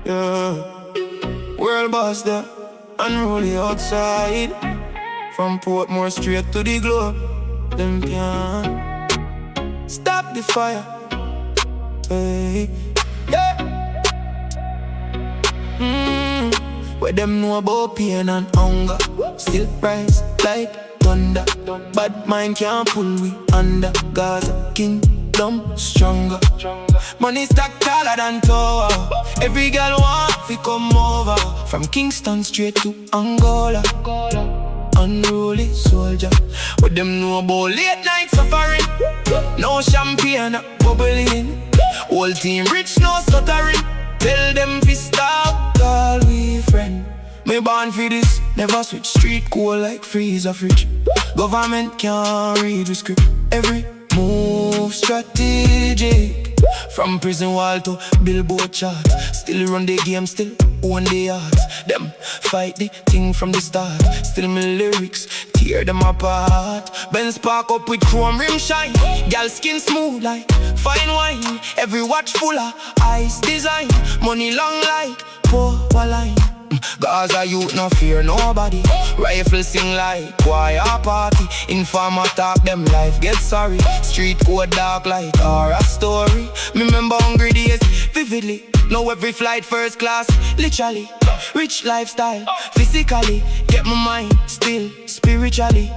Yeah, world boss there, unruly outside. From Portmore straight to the globe, them can't stop the fire. Hey, yeah. Where them know about pain and hunger, still rise like thunder. Bad mind can't pull we under. Gaza Kingdom stronger. Money stack taller than tower. Every girl want to come over. From Kingston straight to Angola. Unruly soldier. What them know about late night suffering. No champagne bubbling. Whole team rich, no stuttering. Tell them fi stop, call we friend. Me born for this, never switch. Street cool like freezer fridge. Government can't read the script. Every move strategic. From prison wall to billboard chart. Still run the game, still own the art. Them fight the thing from the start. Still my lyrics tear them apart. Benz spark up with chrome rim shine. Gal skin smooth like fine wine. Every watch full of ice design. Money long like poor line. Gaza youth no fear nobody. Rifle sing like choir party. Informer talk them life get sorry. Street code dark like horror story. Me remember hungry days vividly. Know every flight first class literally. Rich lifestyle physically. Get my mind still spiritually.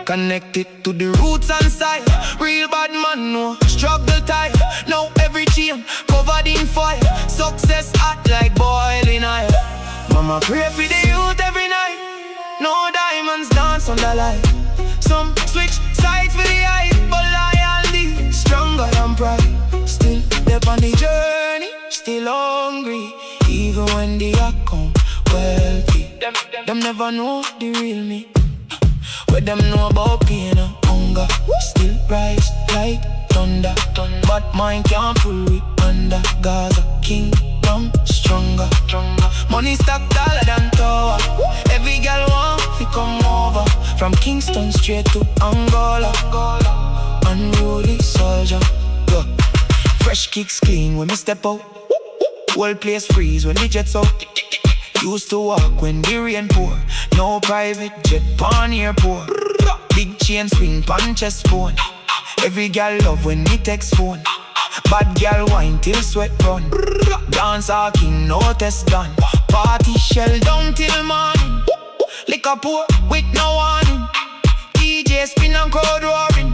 Connected to the roots and side. Real bad man no struggle time. Now every chain covered in fire. Success hot like boiling oil. Mama pray for the youth every night. No diamonds dance on the light. Some switch sides for the hype, but loyalty stronger than pride. Still up on the journey, still hungry. Even when they are come wealthy. Them never know the real me. What them know about pain and hunger. Still rise like thunder. But mine can't pull it under. Gaza Kingdom stronger. Money stack taller than tower. Every girl want to come over. From Kingston straight to Angola. Unruly soldier. Go. Fresh kicks clean when we step out. Whole place freeze when the jets out. Used to walk when the rain pour. No private jet pon airport. Big chain swing pon chest bone. Every girl love when me text phone. Bad girl wine till sweat run. Dancehall king no test done. Party shell down till morning. Liquor pour with no warning. DJ spin and crowd roaring.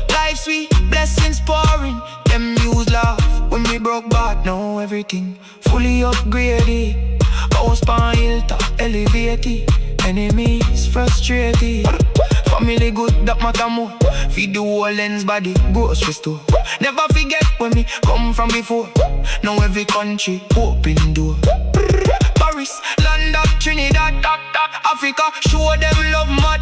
Life sweet, blessings pouring. Them use love when we broke back. Now everything fully upgraded. House pan hilltop elevated. Enemies frustrated. Family good that matter more. Feed the whole lens body grocery store. Never forget when me come from before. Now every country open door. Paris, London, Trinidad, Africa, show them love mad.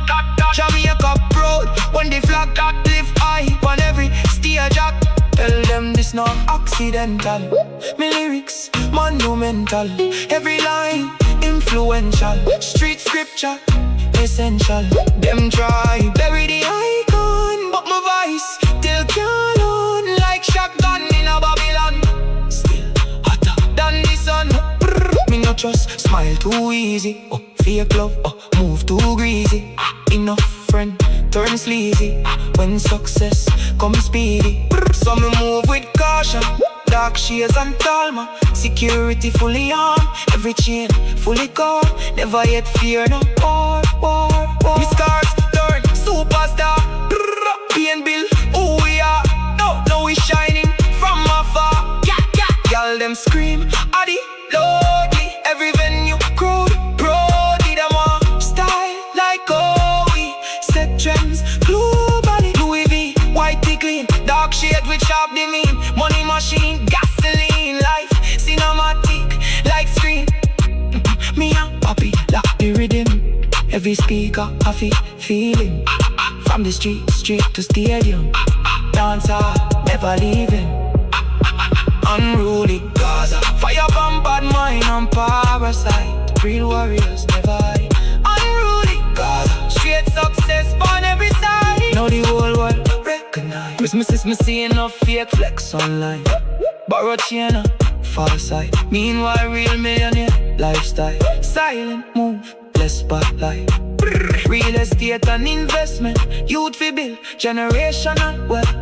Jamaica proud when the flag lift high on every stage act. Tell them this not accidental. Me lyrics monumental. Every line influential. Street scripture essential. Them try bury the icon, but my voice still can't on. Like shotgun in a Babylon. Still hotter than the sun. Me not just smile too easy. Fake love, move too greasy. Enough friend turn sleazy. When success comes speedy. So me move with caution. Dark shades and talma. Security fully armed. Every chain fully gone. Never yet fear no war. Me scars turn superstar. Pain bill who we are. No we shining from afar. Y'all them scream Adi Lodi. Every venue crowd Brody. Them want style like we set trends globally. Louis V, white clean. Dark shade with sharp demean. Money machine, gasoline. Life cinematic like screen. Me and Papi lock the rhythm. Every speaker I feel him. From the street straight to stadium. Dancehall never leaving. Unruly Gaza. Fire bomb bad mind and parasite. Real warriors never hide. Unruly Gaza. Straight success on every side. Now the whole world recognize. Christmas is me seeing no fake flex online. Borrow chain far side. Meanwhile, real millionaire lifestyle. Silent move, less spotlight. Real estate and investment, youth fi build generational wealth.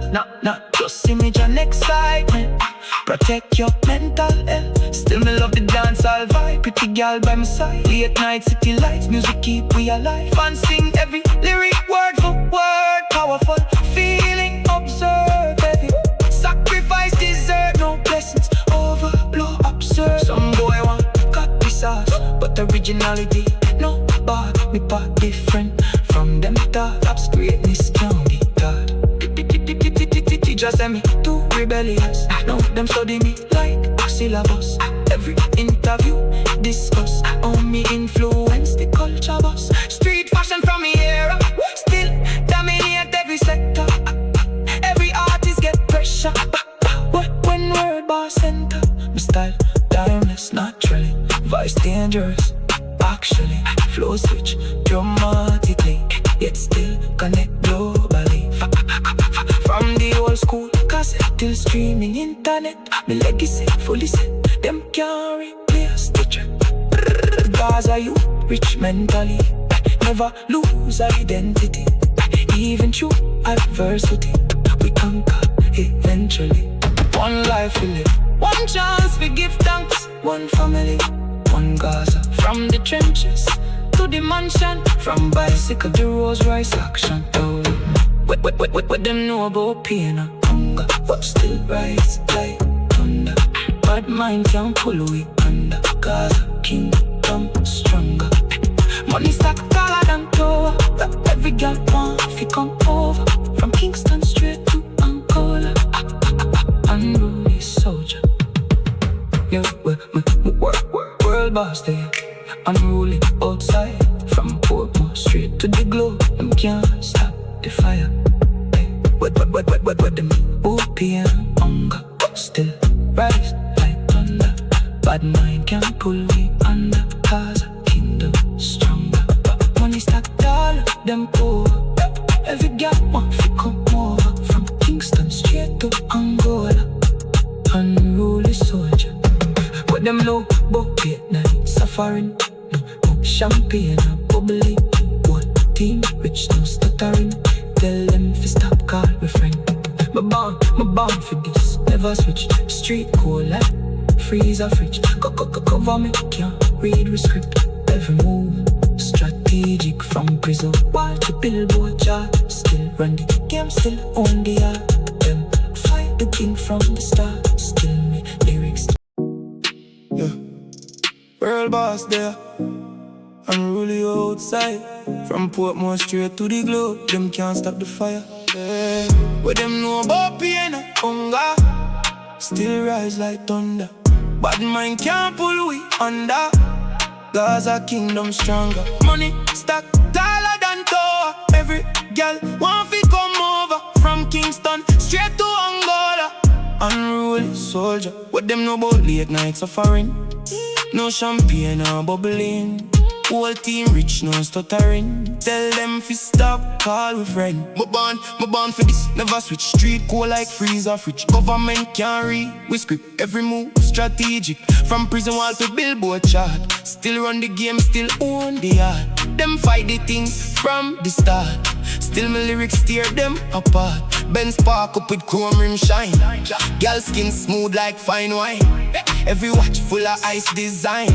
Not just image and excitement. Protect your mental health. Still me love the dancehall vibe. Pretty girl by my side. Late night city lights, music keep we alive. Fans sing every lyric word for word. Powerful feeling, observe heavy. Sacrifice deserve no blessings. Overflow absurd. Some boy want copy sauce, but originality no bad. Me part different from them thoughts. Greatness can't be taught. Just send me too rebellious. Now them study me like a syllabus. Every interview discuss how me influence the culture bus. Street fashion from me era still dominate every sector. Every artist get pressure when word bar center. My style timeless, naturally. Voice dangerous, actually. Flow switch dramatically, yet still connect globally. From the old school cassette till streaming internet, my legacy fully set. Them can't replace the track. Gaza youth, rich mentally, never lose identity. Even through adversity, we conquer eventually. One life we live, one chance we give thanks. One family, one Gaza. From the trenches to the mansion, from bicycle to Rolls Royce action. What them know about pain and hunger, but still rise like thunder. Bad mind can't pull we under. Gaza Kingdom stronger. Money stack taller than tower. Every girl want fi come over. From Kingston straight to Angola. Unruly soldier. Yeah, world boss there. Unruly outside. From Portmore straight to the globe. Them can't stop the fire. What them opium hunger still rise like thunder. Bad mind can't pull me under. Gaza Kingdom stronger. Money stack taller, them poor. Every girl want to come over. From Kingston straight to Angola. Unruly soldier. What them low buck at night suffering. No champagne or bubbly. One team rich no stuttering. Tell them fi stop call me friend. My born for this. Never switch. Street cool like freezer fridge. Cover me, can't read with script. Every move strategic from prison. Watch the billboard chart. Still run the game, still own the art. Them fight the king from the start. Still me lyrics. Yeah, world boss there. Unruly outside. From Portmore straight to the globe. Them can't stop the fire. Yeah. What them know about pain and hunger still rise like thunder. Bad mind can't pull we under. Gaza Kingdom stronger. Money stack taller than tower. Every girl want fi come over. From Kingston straight to Angola. Unruly soldier. What them know about late night suffering. No champagne or bubbling. Whole team rich, no stuttering. Tell them fi stop, call with friend. My born for this, never switch. Street cool like freezer fridge. Government can't read, we script every move strategic. From prison wall to billboard chart. Still run the game, still own the art. Them fight the thing from the start. Still my lyrics tear them apart. Ben spark up with chrome rim shine. Girl skin smooth like fine wine. Every watch full of ice design.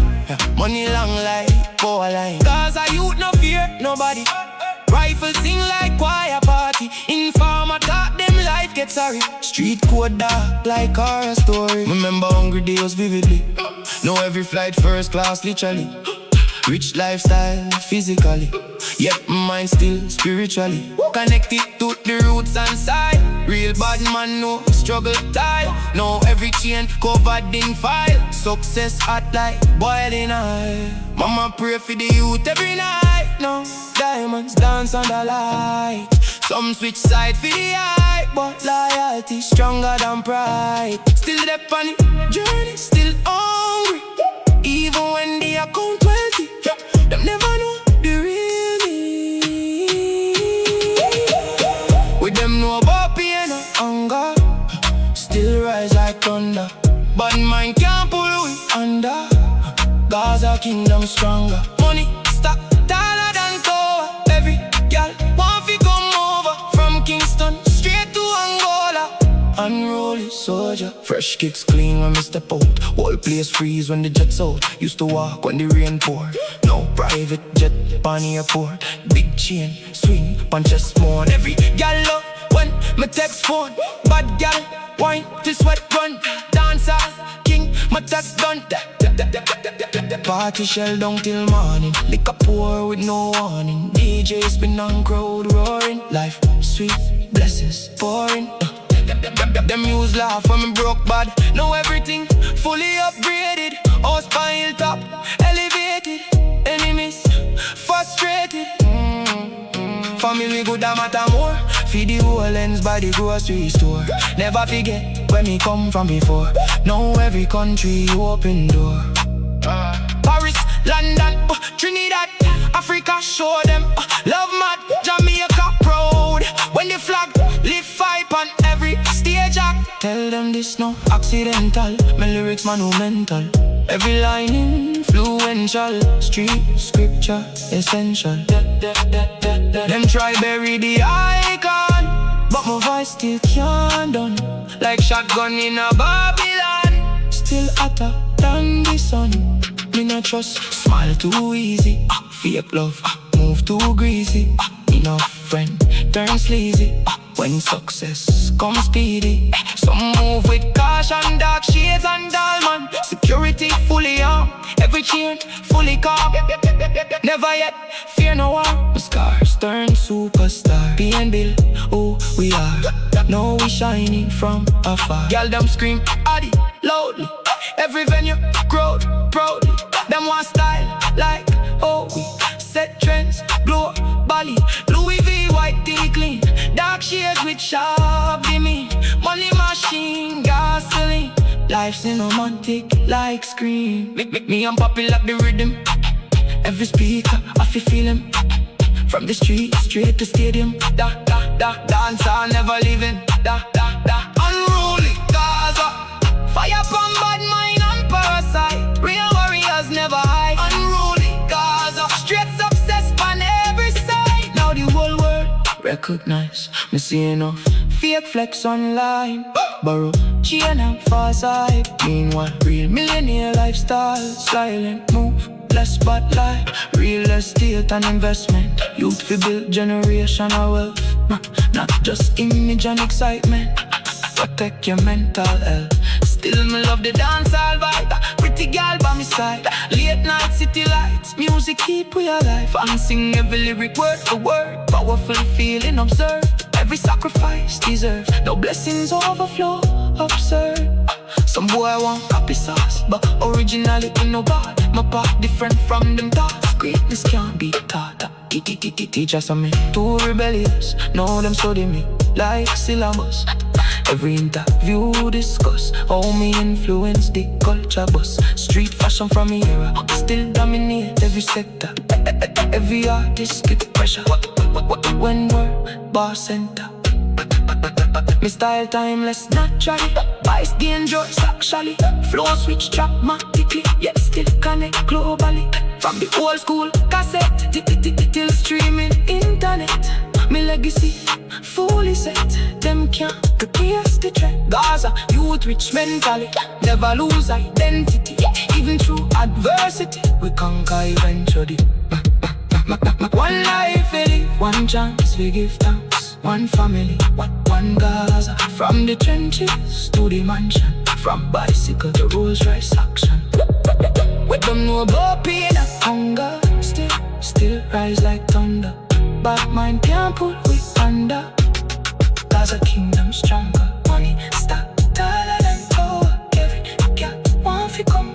Money long like power line. Gaza youth no fear nobody. Rifle sing like choir party. Informer talk them life get sorry. Street code dark like horror story. Remember hungry days vividly. Know every flight first class literally. Rich lifestyle physically, yet mind still spiritually. Connected to the roots and side. Real bad man no struggle tide. Know every chain covered in file. Success hot like boiling oil. Mama pray for the youth every night. No diamonds dance under light. Some switch side for the hype, but loyalty stronger than pride. Still the panic journey, still hungry. Even when the account wealthy, them never know the real me. With them know about pain and hunger, still rise like thunder. But mind can't Kingdom stronger. Money stack taller than tower. Every girl want fi come over. From Kingston straight to Angola. Unruly soldier. Fresh kicks clean when we step out. Whole place freeze when the jet's out. Used to walk when the rain pour. No private jet on airport. Big chain, swing, punch a small. Every gal love when me text phone. Bad gal, wine till sweat run. Dancehall king, my tax done. Party shell down till morning. Liquor pour with no warning. DJ spin on crowd roaring. Life sweet, blessings pouring. Them use laugh when me broke bad. Know everything fully upgraded. House by hilltop, elevated. Enemies frustrated. Family good that matter more. Feed the whole ends by the grocery store. Never forget where me come from before. Now every country you open door. Paris, London, Trinidad, Africa show them love mad. Jamaica proud when the flag lift five on every stage act. Tell them this no accidental. My lyrics monumental. Every line influential. Street scripture essential. Them try bury the icon, but my voice still can't done. Like shotgun in a Babylon. Still hotter than the sun. Me not trust, smile too easy. Fake love, move too greasy. Enough friend, turn sleazy. When success comes speedy. Some move with caution, dark shades and dull man. Security fully armed, every chain fully calm. Never yet fear no war. My scars turn superstar. P and Bill, who we are. Now we shining from afar. Girl them scream addy loudly. Every venue crowd proudly. Them want style like oh we set trends globally. Louis V white tee clean. Dark shades with sharp demean. Money machine, gasoline. Life's romantic like scream. Make me and Poppy like the rhythm. Every speaker, I feel him. From the street straight to stadium. Dancer never leaving. Unruly Gaza. Fire from bad mind and parasite. Real warriors never hide. Unruly Gaza. Straight success on every side. Now the whole world recognize me see enough fake flex online. Borrow chain and fast hype. Meanwhile real millionaire lifestyle. Silent move, less spotlight. Real estate and investment. Youth fi build generational wealth. Not just image and excitement. Protect your mental health. Still me love the dancehall vibe. Pretty girl by my side. Late night city lights. Music keep we alive. And sing every lyric word for word. Powerful feeling observed. Every sacrifice deserved. No blessings overflow. Absurd. Some boy want copy sauce, but originality no bad. My path different from them thoughts. Greatness can't be taught. Teach us something. Too rebellious. Know them study me like syllabus. Every interview discuss how me influence the culture bus. Street fashion from me era still dominate every sector. Every artist get pressure when we're bar center. Me style timeless naturally. Vice dangerous actually. Flow switch dramatically, yet still connect globally. From the old school cassette till streaming internet. Me legacy fully set. Them can't replace the trend. Gaza, youth rich mentally. Never lose identity. Even through adversity, we conquer eventually. One life we live, one chance we give thanks. One family, one Gaza. From the trenches to the mansion. From bicycle to Rolls Royce action. With them know about pain and hunger. Still rise like thunder. Bad mind can't pull we under. Gaza Kingdom stronger. Money stack taller than power. Every girl want fi come